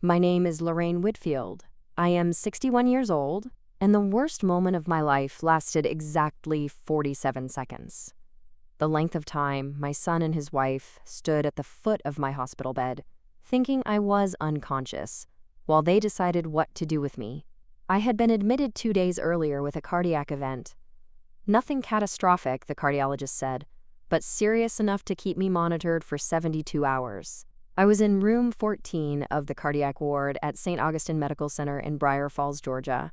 My name is Lorraine Whitfield. I am 61 years old, and the worst moment of my life lasted exactly 47 seconds. The length of time my son and his wife stood at the foot of my hospital bed, thinking I was unconscious, while they decided what to do with me. I had been admitted 2 days earlier with a cardiac event. Nothing catastrophic, the cardiologist said, but serious enough to keep me monitored for 72 hours. I was in room 14 of the cardiac ward at St. Augustine Medical Center in Briar Falls, Georgia.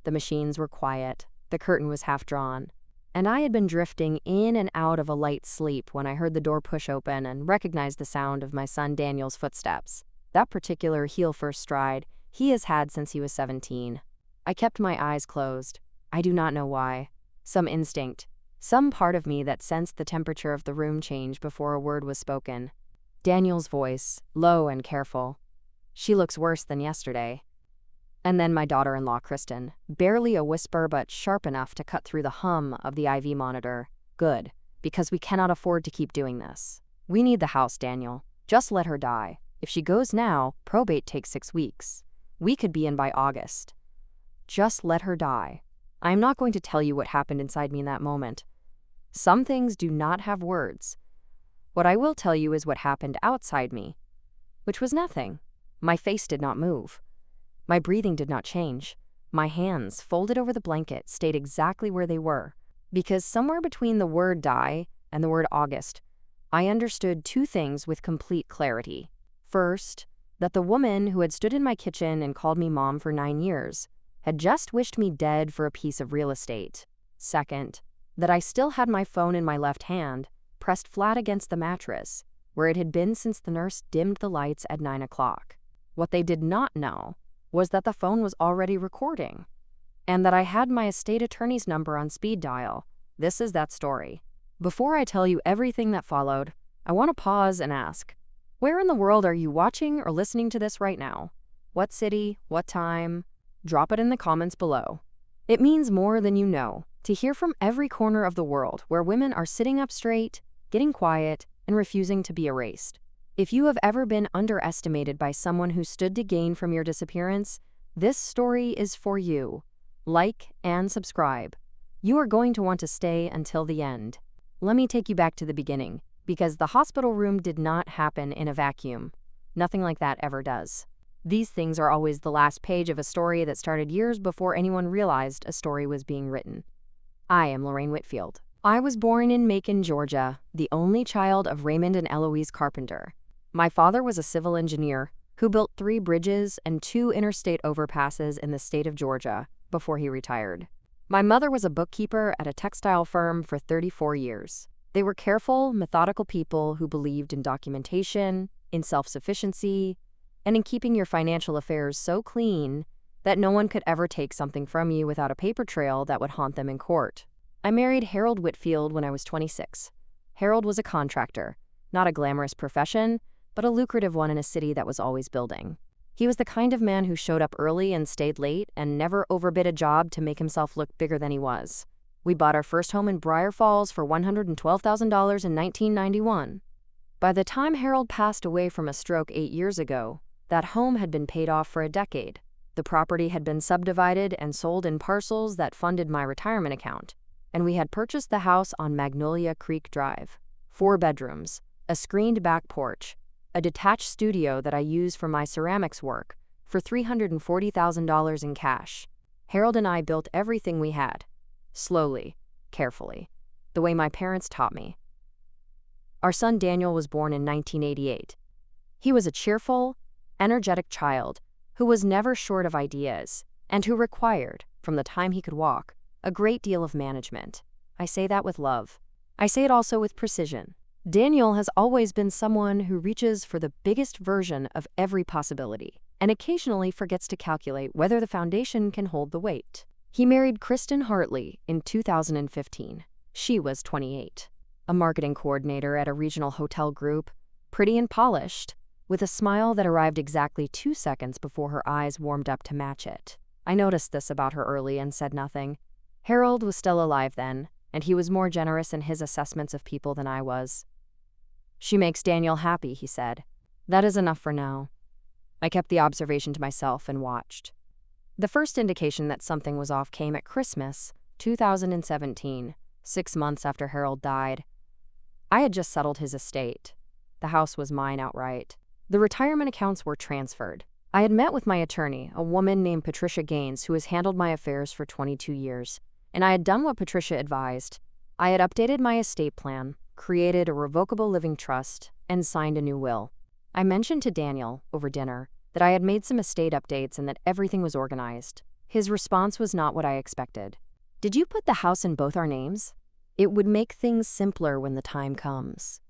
The machines were quiet, the curtain was half drawn, and I had been drifting in and out of a light sleep when I heard the door push open and recognized the sound of my son Daniel's footsteps. That particular heel-first stride he has had since he was 17. I kept my eyes closed. I do not know why. Some instinct, some part of me that sensed the temperature of the room change before a word was spoken. Daniel's voice, low and careful. "She looks worse than yesterday." And then my daughter-in-law, Kristen, barely a whisper but sharp enough to cut through the hum of the IV monitor. "Good, because we cannot afford to keep doing this. We need the house, Daniel. Just let her die. If she goes now, probate takes 6 weeks. We could be in by August. Just let her die." I am not going to tell you what happened inside me in that moment. Some things do not have words. What I will tell you is what happened outside me, which was nothing. My face did not move. My breathing did not change. My hands, folded over the blanket, stayed exactly where they were, because somewhere between the word die and the word August, I understood 2 things with complete clarity. First, that the woman who had stood in my kitchen and called me mom for 9 years had just wished me dead for a piece of real estate. Second, that I still had my phone in my left hand, pressed flat against the mattress, where it had been since the nurse dimmed the lights at 9 o'clock. What they did not know was that the phone was already recording, and that I had my estate attorney's number on speed dial. This is that story. Before I tell you everything that followed, I want to pause and ask, where in the world are you watching or listening to this right now? What city? What time? Drop it in the comments below. It means more than you know to hear from every corner of the world where women are sitting up straight, getting quiet, and refusing to be erased. If you have ever been underestimated by someone who stood to gain from your disappearance, this story is for you. Like and subscribe. You are going to want to stay until the end. Let me take you back to the beginning, because the hospital room did not happen in a vacuum. Nothing like that ever does. These things are always the last page of a story that started years before anyone realized a story was being written. I am Lorraine Whitfield. I was born in Macon, Georgia, the only child of Raymond and Eloise Carpenter. My father was a civil engineer who built 3 bridges and 2 interstate overpasses in the state of Georgia before he retired. My mother was a bookkeeper at a textile firm for 34 years. They were careful, methodical people who believed in documentation, in self-sufficiency, and in keeping your financial affairs so clean that no one could ever take something from you without a paper trail that would haunt them in court. I married Harold Whitfield when I was 26. Harold was a contractor, not a glamorous profession, but a lucrative one in a city that was always building. He was the kind of man who showed up early and stayed late and never overbid a job to make himself look bigger than he was. We bought our first home in Briar Falls for $112,000 in 1991. By the time Harold passed away from a stroke 8 years ago, that home had been paid off for a decade. The property had been subdivided and sold in parcels that funded my retirement account, and we had purchased the house on Magnolia Creek Drive. 4 bedrooms, a screened back porch, a detached studio that I used for my ceramics work for $340,000 in cash. Harold and I built everything we had, slowly, carefully, the way my parents taught me. Our son Daniel was born in 1988. He was a cheerful, energetic child who was never short of ideas and who required, from the time he could walk, a great deal of management. I say that with love. I say it also with precision. Daniel has always been someone who reaches for the biggest version of every possibility and occasionally forgets to calculate whether the foundation can hold the weight. He married Kristen Hartley in 2015. She was 28, a marketing coordinator at a regional hotel group, pretty and polished, with a smile that arrived exactly 2 seconds before her eyes warmed up to match it. I noticed this about her early and said nothing. Harold was still alive then, and he was more generous in his assessments of people than I was. "She makes Daniel happy," he said. "That is enough for now." I kept the observation to myself and watched. The first indication that something was off came at Christmas, 2017, 6 months after Harold died. I had just settled his estate. The house was mine outright. The retirement accounts were transferred. I had met with my attorney, a woman named Patricia Gaines, who has handled my affairs for 22 years, and I had done what Patricia advised. I had updated my estate plan, created a revocable living trust, and signed a new will. I mentioned to Daniel, over dinner, that I had made some estate updates and that everything was organized. His response was not what I expected. "Did you put the house in both our names? It would make things simpler when the time comes."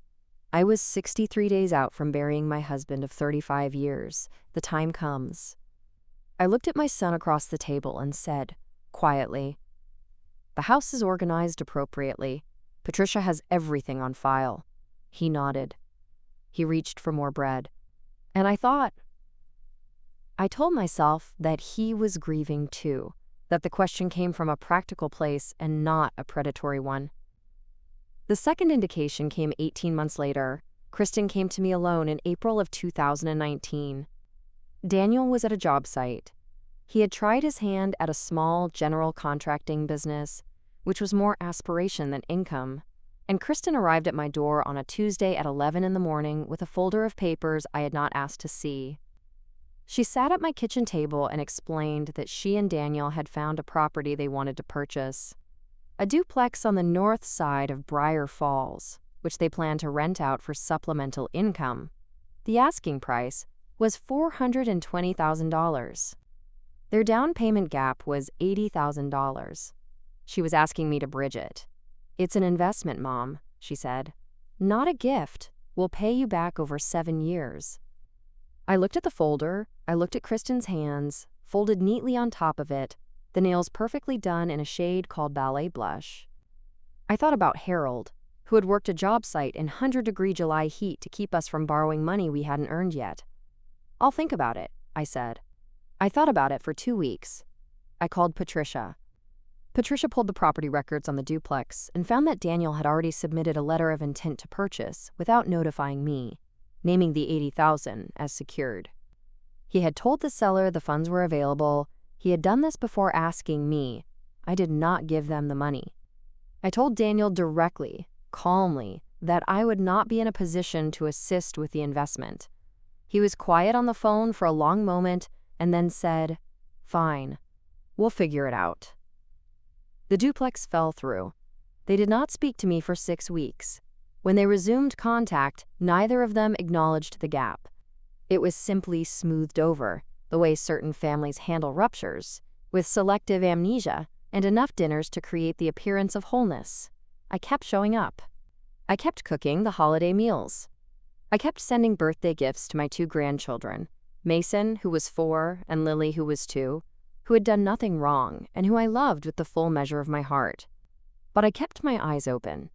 I was 63 days out from burying my husband of 35 years. The time comes. I looked at my son across the table and said, quietly, "The house is organized appropriately. Patricia has everything on file." He nodded. He reached for more bread. And I told myself that he was grieving too, that the question came from a practical place and not a predatory one. The second indication came 18 months later. Kristen came to me alone in April of 2019. Daniel was at a job site. He had tried his hand at a small general contracting business, which was more aspiration than income, and Kristen arrived at my door on a Tuesday at 11 in the morning with a folder of papers I had not asked to see. She sat at my kitchen table and explained that she and Daniel had found a property they wanted to purchase. A duplex on the north side of Briar Falls, which they planned to rent out for supplemental income. The asking price was $420,000. Their down payment gap was $80,000. She was asking me to bridge it. "It's an investment, Mom," she said. "Not a gift. We'll pay you back over 7 years." I looked at the folder. I looked at Kristen's hands, folded neatly on top of it, the nails perfectly done in a shade called ballet blush. I thought about Harold, who had worked a job site in 100-degree July heat to keep us from borrowing money we hadn't earned yet. "I'll think about it," I said. I thought about it for 2 weeks. I called Patricia. Patricia pulled the property records on the duplex and found that Daniel had already submitted a letter of intent to purchase without notifying me, naming the $80,000 as secured. He had told the seller the funds were available. He had done this before asking me. I did not give them the money. I told Daniel directly, calmly, that I would not be in a position to assist with the investment. He was quiet on the phone for a long moment and then said, "Fine, we'll figure it out." The duplex fell through. They did not speak to me for 6 weeks. When they resumed contact, neither of them acknowledged the gap. It was simply smoothed over, the way certain families handle ruptures, with selective amnesia and enough dinners to create the appearance of wholeness. I kept showing up. I kept cooking the holiday meals. I kept sending birthday gifts to my 2 grandchildren, Mason, who was 4, and Lily, who was 2, who had done nothing wrong and who I loved with the full measure of my heart. But I kept my eyes open,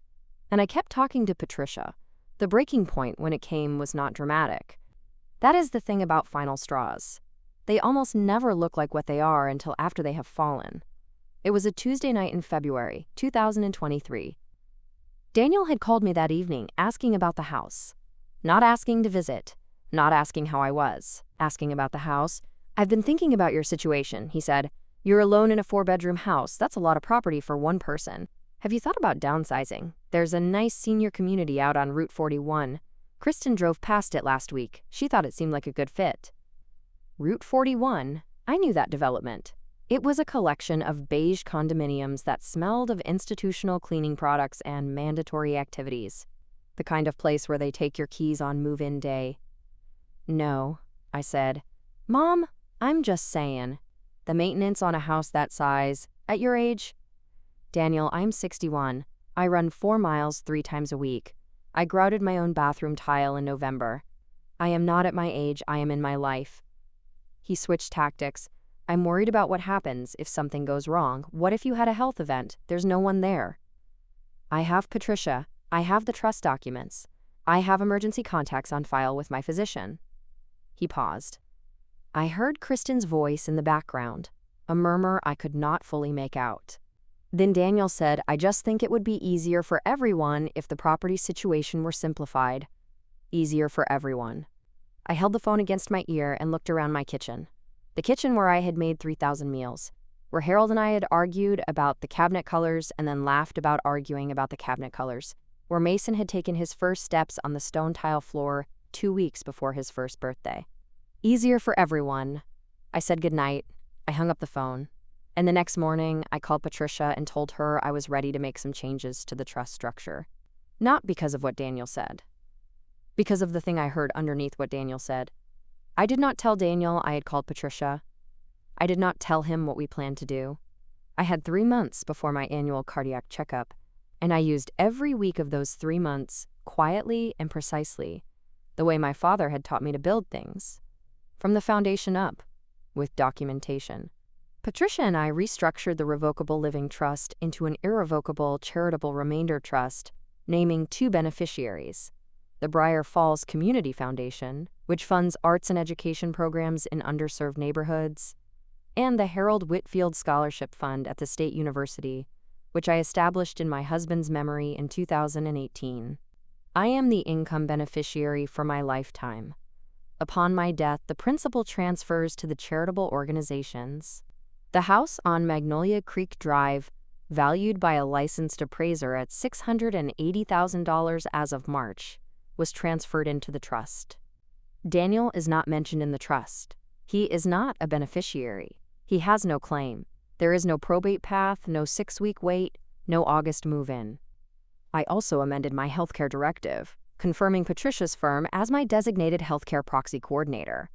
and I kept talking to Patricia. The breaking point when it came was not dramatic. That is the thing about final straws. They almost never look like what they are until after they have fallen. It was a Tuesday night in February, 2023. Daniel had called me that evening asking about the house. Not asking to visit, not asking how I was, asking about the house. "I've been thinking about your situation," he said. "You're alone in a 4-bedroom house. That's a lot of property for one person. Have you thought about downsizing? There's a nice senior community out on Route 41. Kristen drove past it last week. She thought it seemed like a good fit." Route 41? I knew that development. It was a collection of beige condominiums that smelled of institutional cleaning products and mandatory activities. The kind of place where they take your keys on move-in day. "No," I said. "Mom, I'm just saying. The maintenance on a house that size, at your age?" "Daniel, I'm 61. I run 4 miles 3 times a week. I grouted my own bathroom tile in November. I am not at my age, I am in my life." He switched tactics. "I'm worried about what happens if something goes wrong. What if you had a health event? There's no one there." "I have Patricia. I have the trust documents. I have emergency contacts on file with my physician." He paused. I heard Kristen's voice in the background, a murmur I could not fully make out. Then Daniel said, "I just think it would be easier for everyone if the property situation were simplified." Easier for everyone. I held the phone against my ear and looked around my kitchen. The kitchen where I had made 3,000 meals, where Harold and I had argued about the cabinet colors and then laughed about arguing about the cabinet colors, where Mason had taken his first steps on the stone tile floor 2 weeks before his first birthday. Easier for everyone. I said goodnight. I hung up the phone. And the next morning, I called Patricia and told her I was ready to make some changes to the trust structure. Not because of what Daniel said. Because of the thing I heard underneath what Daniel said. I did not tell Daniel I had called Patricia. I did not tell him what we planned to do. I had 3 months before my annual cardiac checkup, and I used every week of those 3 months quietly and precisely, the way my father had taught me to build things, from the foundation up, with documentation. Patricia and I restructured the Revocable Living Trust into an irrevocable charitable remainder trust, naming 2 beneficiaries: the Briar Falls Community Foundation, which funds arts and education programs in underserved neighborhoods, and the Harold Whitfield Scholarship Fund at the State University, which I established in my husband's memory in 2018. I am the income beneficiary for my lifetime. Upon my death, the principal transfers to the charitable organizations. The house on Magnolia Creek Drive, valued by a licensed appraiser at $680,000 as of March, was transferred into the trust. Daniel is not mentioned in the trust. He is not a beneficiary. He has no claim. There is no probate path, no 6-week wait, no August move-in. I also amended my healthcare directive, confirming Patricia's firm as my designated healthcare proxy coordinator.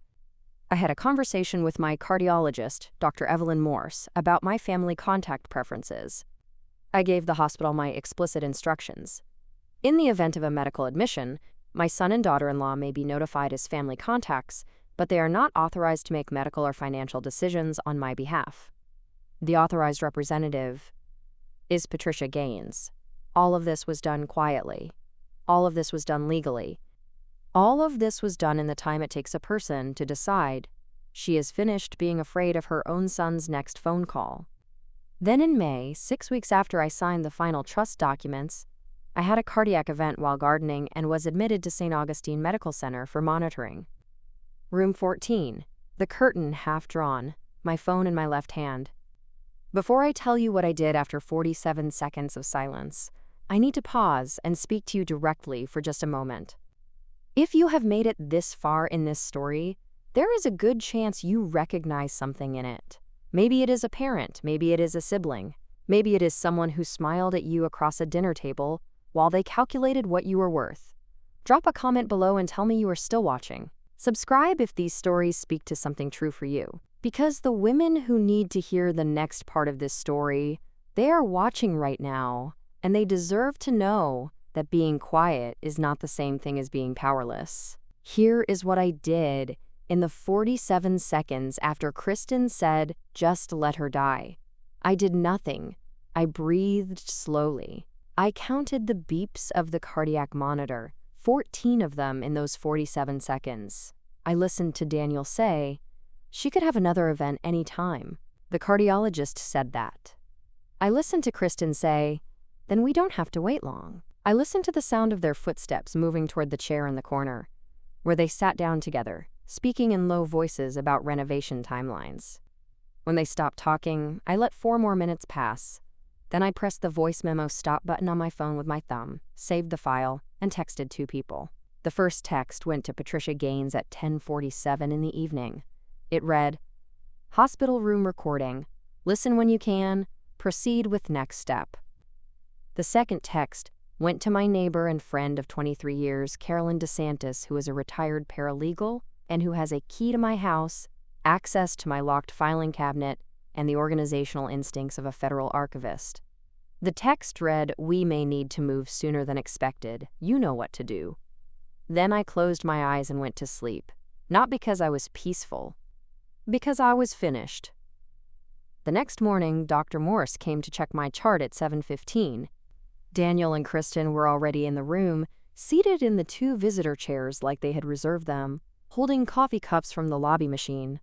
I had a conversation with my cardiologist, Dr. Evelyn Morse, about my family contact preferences. I gave the hospital my explicit instructions. In the event of a medical admission, my son and daughter-in-law may be notified as family contacts, but they are not authorized to make medical or financial decisions on my behalf. The authorized representative is Patricia Gaines. All of this was done quietly. All of this was done legally. All of this was done in the time it takes a person to decide she is finished being afraid of her own son's next phone call. Then in May, 6 weeks after I signed the final trust documents, I had a cardiac event while gardening and was admitted to St. Augustine Medical Center for monitoring. Room 14, the curtain half drawn, my phone in my left hand. Before I tell you what I did after 47 seconds of silence, I need to pause and speak to you directly for just a moment. If you have made it this far in this story, there is a good chance you recognize something in it. Maybe it is a parent, maybe it is a sibling, maybe it is someone who smiled at you across a dinner table while they calculated what you were worth. Drop a comment below and tell me you are still watching. Subscribe if these stories speak to something true for you. Because the women who need to hear the next part of this story, they are watching right now, and they deserve to know that being quiet is not the same thing as being powerless. Here is what I did in the 47 seconds after Kristen said, "Just let her die." I did nothing. I breathed slowly. I counted the beeps of the cardiac monitor, 14 of them in those 47 seconds. I listened to Daniel say, "She could have another event any time." The cardiologist said that. I listened to Kristen say, "Then we don't have to wait long." I listened to the sound of their footsteps moving toward the chair in the corner, where they sat down together, speaking in low voices about renovation timelines. When they stopped talking, I let 4 more minutes pass. Then I pressed the voice memo stop button on my phone with my thumb, saved the file, and texted 2 people. The first text went to Patricia Gaines at 10:47 in the evening. It read, "Hospital room recording. Listen when you can. Proceed with next step." The second text went to my neighbor and friend of 23 years, Carolyn DeSantis, who is a retired paralegal and who has a key to my house, access to my locked filing cabinet, and the organizational instincts of a federal archivist. The text read, "We may need to move sooner than expected. You know what to do." Then I closed my eyes and went to sleep, not because I was peaceful, because I was finished. The next morning, Dr. Morse came to check my chart at 7:15. Daniel and Kristen were already in the room, seated in the 2 visitor chairs like they had reserved them, holding coffee cups from the lobby machine.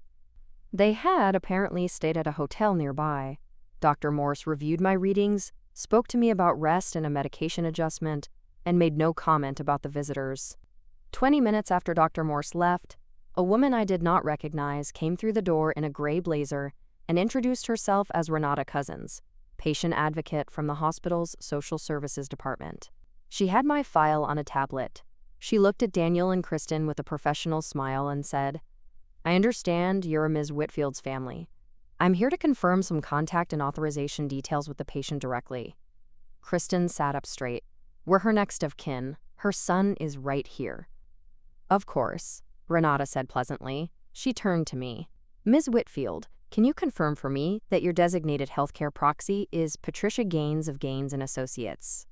They had apparently stayed at a hotel nearby. Dr. Morse reviewed my readings, spoke to me about rest and a medication adjustment, and made no comment about the visitors. 20 minutes after Dr. Morse left, a woman I did not recognize came through the door in a gray blazer and introduced herself as Renata Cousins, patient advocate from the hospital's social services department. She had my file on a tablet. She looked at Daniel and Kristen with a professional smile and said, "I understand you're Ms. Whitfield's family. I'm here to confirm some contact and authorization details with the patient directly." Kristen sat up straight. "We're her next of kin. Her son is right here." "Of course," Renata said pleasantly. She turned to me. "Ms. Whitfield, can you confirm for me that your designated healthcare proxy is Patricia Gaines of Gaines & Associates?"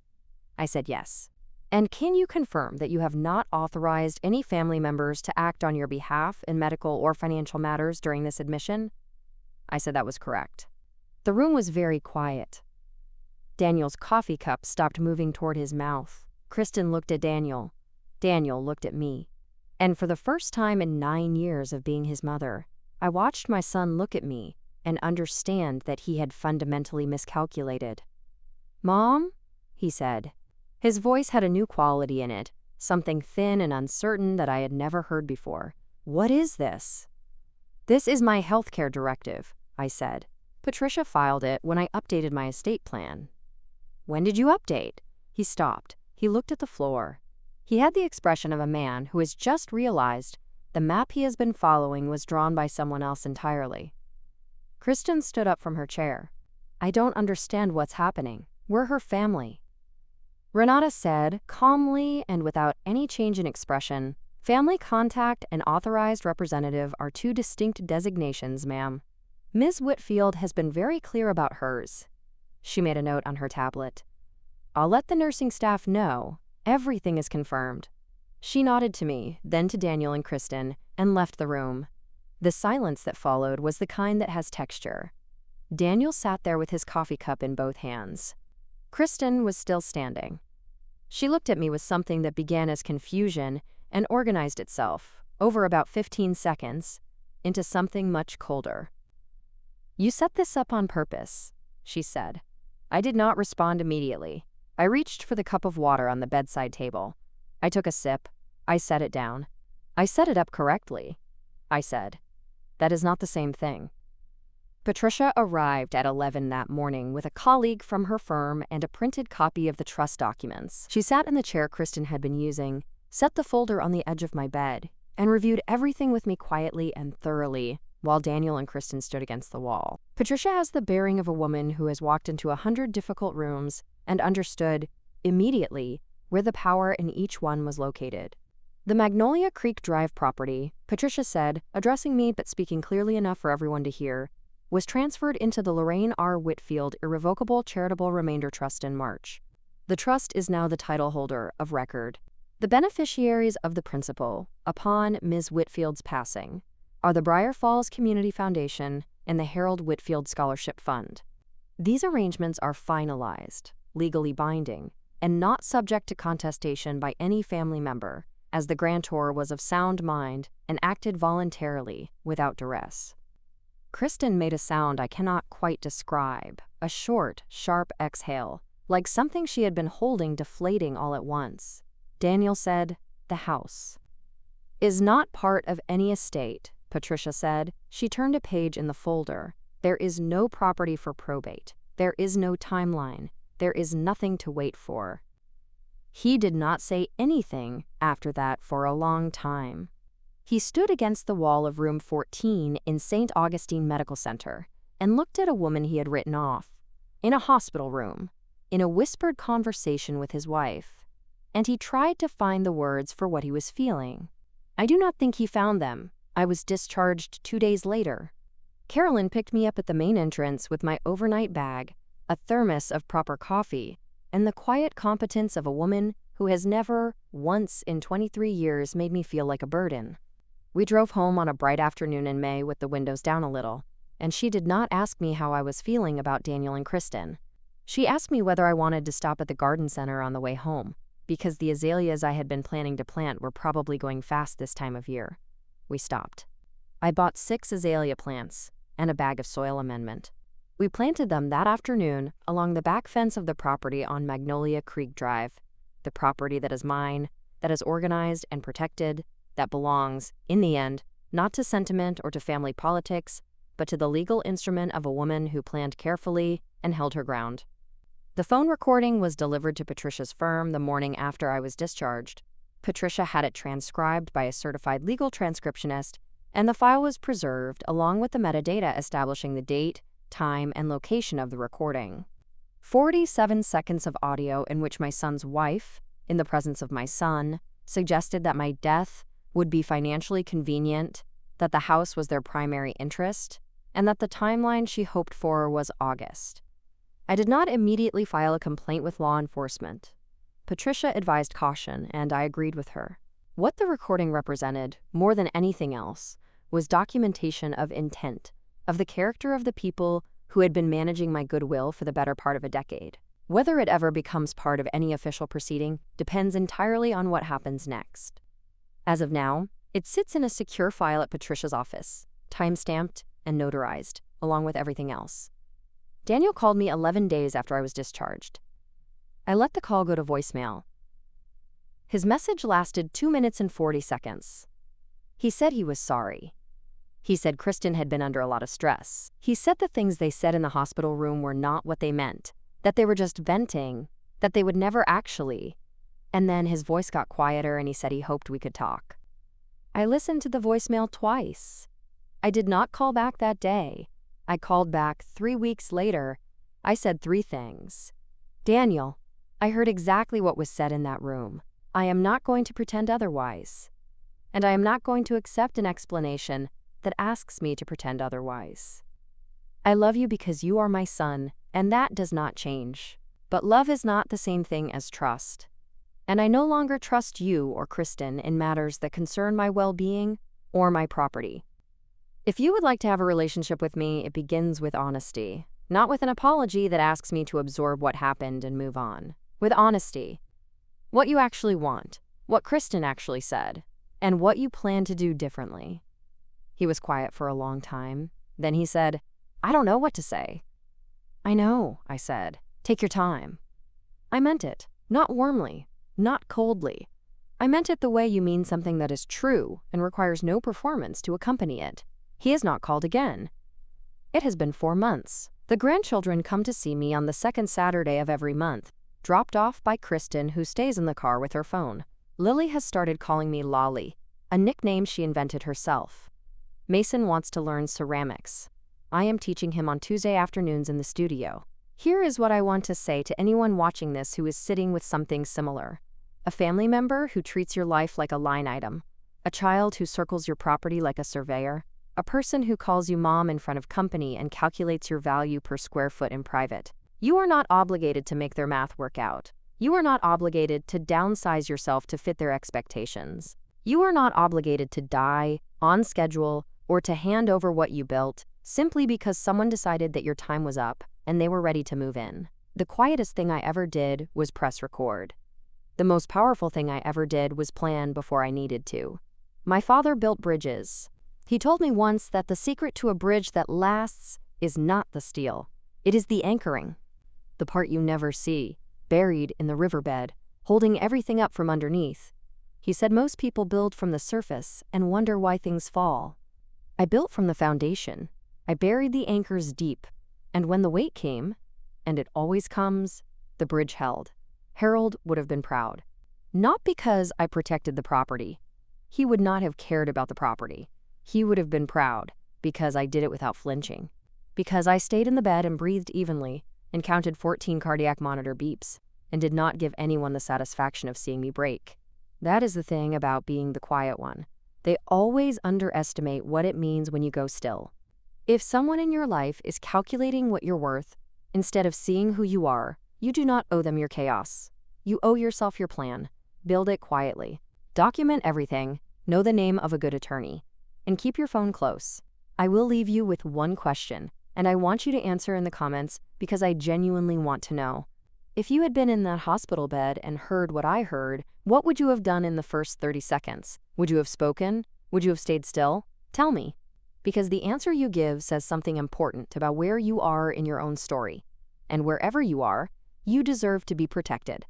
I said yes. "And can you confirm that you have not authorized any family members to act on your behalf in medical or financial matters during this admission?" I said that was correct. The room was very quiet. Daniel's coffee cup stopped moving toward his mouth. Kristen looked at Daniel. Daniel looked at me. And for the first time in 9 years of being his mother, I watched my son look at me and understand that he had fundamentally miscalculated. "Mom?" he said. His voice had a new quality in it, something thin and uncertain that I had never heard before. "What is this?" "This is my healthcare directive," I said. "Patricia filed it when I updated my estate plan." "When did you update?" He stopped. He looked at the floor. He had the expression of a man who has just realized the map he has been following was drawn by someone else entirely. Kristen stood up from her chair. "I don't understand what's happening. We're her family." Renata said, calmly and without any change in expression, "Family contact and authorized representative are two distinct designations, ma'am. Ms. Whitfield has been very clear about hers." She made a note on her tablet. "I'll let the nursing staff know. Everything is confirmed." She nodded to me, then to Daniel and Kristen, and left the room. The silence that followed was the kind that has texture. Daniel sat there with his coffee cup in both hands. Kristen was still standing. She looked at me with something that began as confusion and organized itself, over about 15 seconds, into something much colder. "You set this up on purpose," she said. I did not respond immediately. I reached for the cup of water on the bedside table. I took a sip. I set it down. "I set it up correctly," I said. "That is not the same thing." Patricia arrived at 11 that morning with a colleague from her firm and a printed copy of the trust documents. She sat in the chair Kristen had been using, set the folder on the edge of my bed, and reviewed everything with me quietly and thoroughly, while Daniel and Kristen stood against the wall. Patricia has the bearing of a woman who has walked into 100 difficult rooms and understood, immediately, where the power in each one was located. "The Magnolia Creek Drive property," Patricia said, addressing me but speaking clearly enough for everyone to hear, "was transferred into the Lorraine R. Whitfield Irrevocable Charitable Remainder Trust in March. The trust is now the title holder of record. The beneficiaries of the principal, upon Ms. Whitfield's passing, are the Briar Falls Community Foundation and the Harold Whitfield Scholarship Fund. These arrangements are finalized, legally binding, and not subject to contestation by any family member, as the grantor was of sound mind and acted voluntarily, without duress." Kristen made a sound I cannot quite describe, a short, sharp exhale, like something she had been holding deflating all at once. Daniel said, "The house is not part of any estate," Patricia said. She turned a page in the folder. "There is no property for probate. There is no timeline. There is nothing to wait for." He did not say anything after that for a long time. He stood against the wall of room 14 in St. Augustine Medical Center and looked at a woman he had written off, in a hospital room, in a whispered conversation with his wife, and he tried to find the words for what he was feeling. I do not think he found them. I was discharged 2 days later. Carolyn picked me up at the main entrance with my overnight bag, a thermos of proper coffee, and the quiet competence of a woman who has never, once in 23 years, made me feel like a burden. We drove home on a bright afternoon in May with the windows down a little, and she did not ask me how I was feeling about Daniel and Kristen. She asked me whether I wanted to stop at the garden center on the way home, because the azaleas I had been planning to plant were probably going fast this time of year. We stopped. I bought 6 azalea plants and a bag of soil amendment. We planted them that afternoon along the back fence of the property on Magnolia Creek Drive, the property that is mine, that is organized and protected, that belongs, in the end, not to sentiment or to family politics, but to the legal instrument of a woman who planned carefully and held her ground. The phone recording was delivered to Patricia's firm the morning after I was discharged. Patricia had it transcribed by a certified legal transcriptionist, and the file was preserved along with the metadata establishing the date, time, and location of the recording. 47 seconds of audio in which my son's wife, in the presence of my son, suggested that my death would be financially convenient, that the house was their primary interest, and that the timeline she hoped for was August. I did not immediately file a complaint with law enforcement. Patricia advised caution, and I agreed with her. What the recording represented, more than anything else, was documentation of intent, of the character of the people who had been managing my goodwill for the better part of a decade. Whether it ever becomes part of any official proceeding depends entirely on what happens next. As of now, it sits in a secure file at Patricia's office, time-stamped and notarized, along with everything else. Daniel called me 11 days after I was discharged. I let the call go to voicemail. His message lasted 2 minutes and 40 seconds. He said he was sorry. He said Kristen had been under a lot of stress. He said the things they said in the hospital room were not what they meant, that they were just venting, that they would never actually. And then his voice got quieter and he said he hoped we could talk. I listened to the voicemail twice. I did not call back that day. I called back 3 weeks later. I said 3 things. Daniel, I heard exactly what was said in that room. I am not going to pretend otherwise. And I am not going to accept an explanation that asks me to pretend otherwise. I love you because you are my son, and that does not change. But love is not the same thing as trust. And I no longer trust you or Kristen in matters that concern my well-being or my property. If you would like to have a relationship with me, it begins with honesty, not with an apology that asks me to absorb what happened and move on. With honesty. What you actually want, what Kristen actually said, and what you plan to do differently. He was quiet for a long time. Then he said, I don't know what to say. I know, I said. Take your time. I meant it, not warmly, not coldly. I meant it the way you mean something that is true and requires no performance to accompany it. He has not called again. It has been 4 months. The grandchildren come to see me on the second Saturday of every month, dropped off by Kristen, who stays in the car with her phone. Lily has started calling me Lolly, a nickname she invented herself. Mason wants to learn ceramics. I am teaching him on Tuesday afternoons in the studio. Here is what I want to say to anyone watching this who is sitting with something similar. A family member who treats your life like a line item. A child who circles your property like a surveyor. A person who calls you mom in front of company and calculates your value per square foot in private. You are not obligated to make their math work out. You are not obligated to downsize yourself to fit their expectations. You are not obligated to die, on schedule, or to hand over what you built simply because someone decided that your time was up and they were ready to move in. The quietest thing I ever did was press record. The most powerful thing I ever did was plan before I needed to. My father built bridges. He told me once that the secret to a bridge that lasts is not the steel. It is the anchoring. The part you never see, buried in the riverbed, holding everything up from underneath. He said most people build from the surface and wonder why things fall. I built from the foundation. I buried the anchors deep, and when the weight came, and it always comes, the bridge held. Harold would have been proud. Not because I protected the property. He would not have cared about the property. He would have been proud because I did it without flinching. Because I stayed in the bed and breathed evenly and counted 14 cardiac monitor beeps and did not give anyone the satisfaction of seeing me break. That is the thing about being the quiet one. They always underestimate what it means when you go still. If someone in your life is calculating what you're worth instead of seeing who you are, you do not owe them your chaos. You owe yourself your plan. Build it quietly. Document everything. Know the name of a good attorney. And keep your phone close. I will leave you with one question, and I want you to answer in the comments because I genuinely want to know. If you had been in that hospital bed and heard what I heard, what would you have done in the first 30 seconds? Would you have spoken? Would you have stayed still? Tell me. Because the answer you give says something important about where you are in your own story. And wherever you are, you deserve to be protected.